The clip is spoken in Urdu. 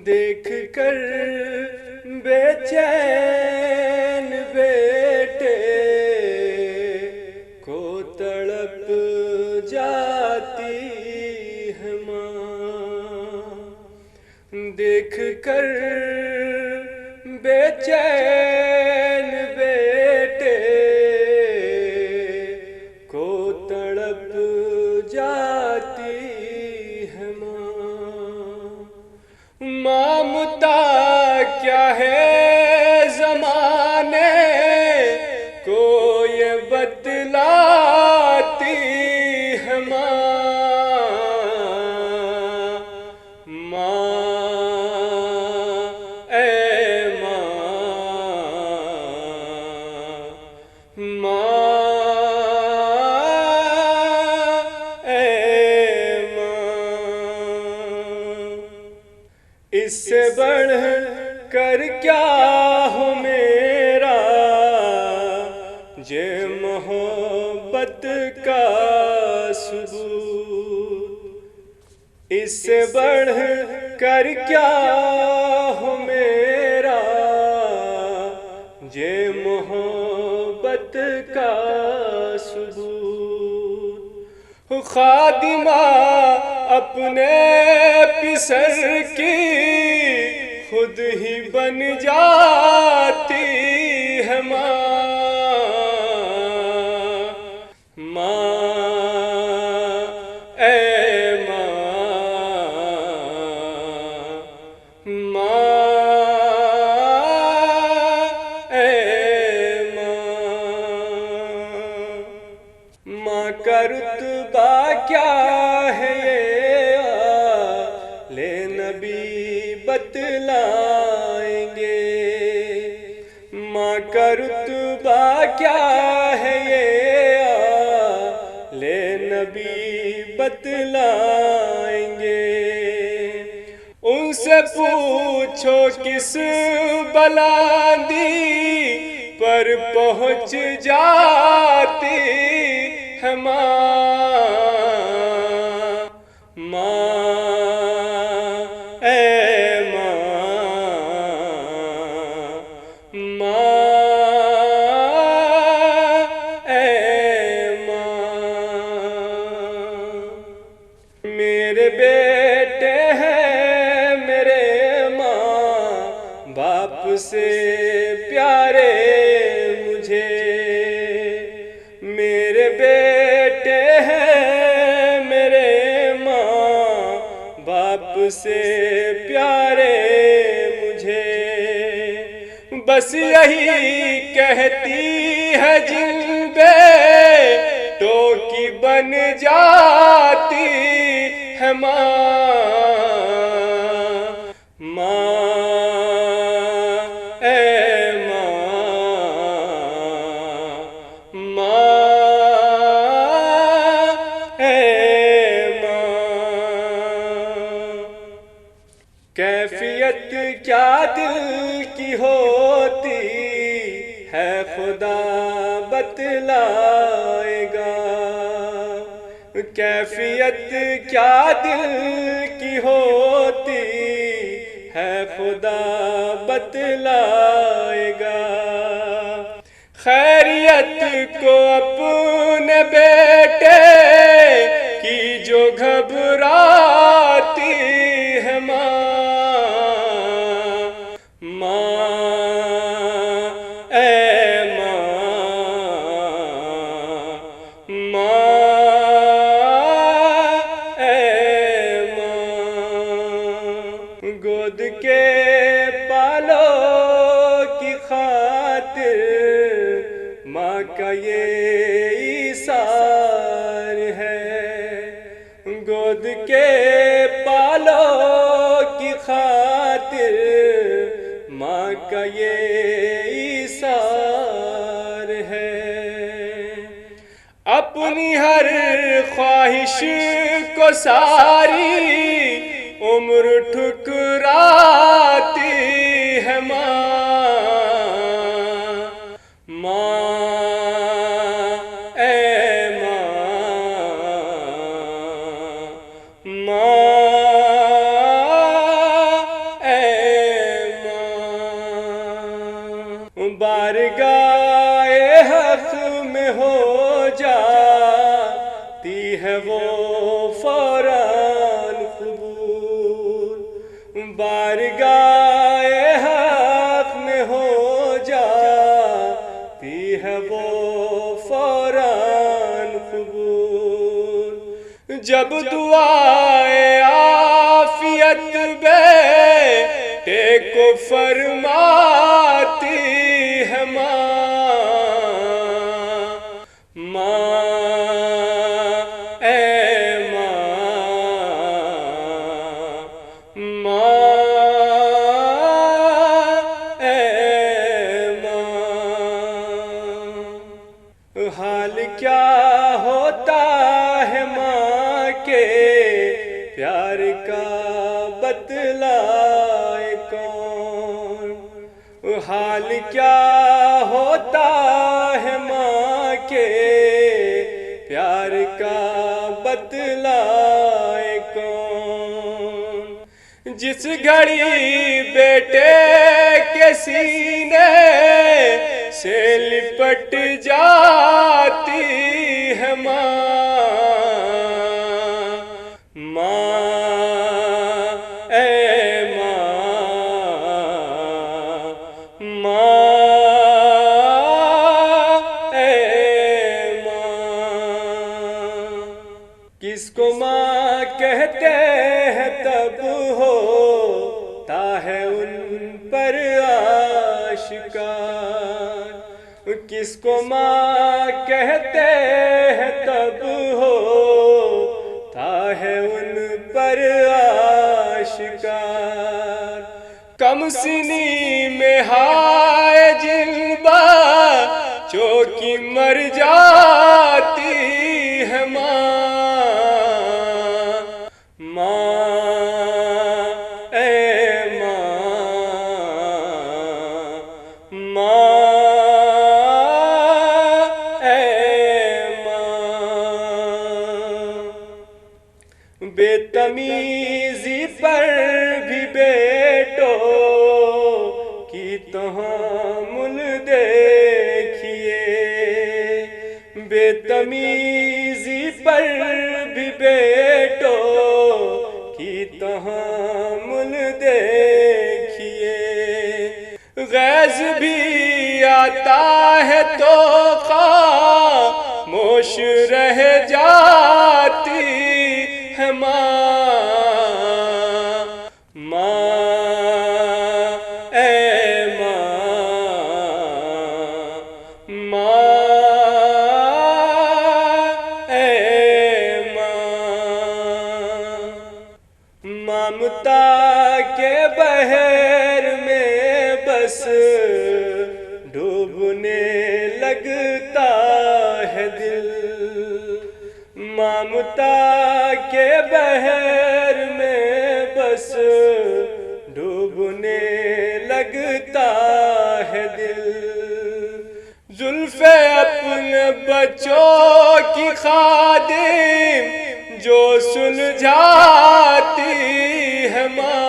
دیکھ کر بے چین بیٹے کو تڑپ جاتی ہے ماں، دیکھ کر بے چین بیٹے کو تڑپ جاتی ہے مامتا کیا ہے زمانے کو یہ بتلاتی ہے ماں اے اس سے بڑھ کر کیا ہو میرا یہ محبت کا ثبوت، اس سے بڑھ کر کیا ہو میرا یہ محبت کا ثبوت، خادمہ اپنے پسر کی خود ہی بن جاتی ہے ماں اے ماں کا رتبہ کیا ہے یہ لے نبی بتلائیں گے، ماں کا رتبہ کیا ہے یہ لے نبی بتلائیں گے، ان سے پوچھو کس بلندی پر پہنچ جاتی ہے میرے بیٹے ہیں میرے ماں باپ سے پیارے مجھے، میرے بیٹے ہیں میرے ماں باپ سے پیارے مجھے، بس یہی کہتی ہے جن بیٹوں کی بن جاتی ہے کیفیت کیا دل کی ہوتی ہے خدا بتلائے گا، کیفیت کیا دل کی ہوتی ہے خدا بتلائے گا، خیریت کو اپنے بیٹے کی جو گھبراتی ہے کا یہ ایثار ہے، گود کے پالو کی خاطر ماں کا یہ ایثار ہے، اپنی ہر خواہش کو ساری عمر ٹھکراتی ہے ماں اے بارگاہ حق میں ہو جاتی ہے وہ فوراً قبول، بارگاہ حق میں ہو جاتی ہے وہ فوراً قبول، جب دعائے عافیت بیٹے کو فرماتی ہے حال کیا ہوتا ہے ماں کے پیار کا بتلائے کون، حال کیا ہوتا ہے ماں کے پیار کا بتلائے کون، جس گھڑی بیٹے کے سینے سے لپٹ جاتی ہے کس کو ماں کہتے ہیں تب ہوتا ہے ان پر آشکار، کس کو ماں کہتے ہیں تب ہوتا ہے ان پر آشکار، کم سنی میں ہائے جن بچوں کی مر جاتی ہے بے تمیزی پر بھی بیٹوں کی تحمل دیکھیے، بے تمیزی پر بھی بیٹوں کی تحمل دیکھیے، غیظ بھی آتا ہے تو خاموش رہ جاتی ہے ممتا کے بحر میں بس ڈوبنے لگتا ہے دل، ممتا کے بحر میں بس ڈوبنے لگتا ہے دل، زلف اپنے بچوں کی خادم جو سلجھاتی ہے ماں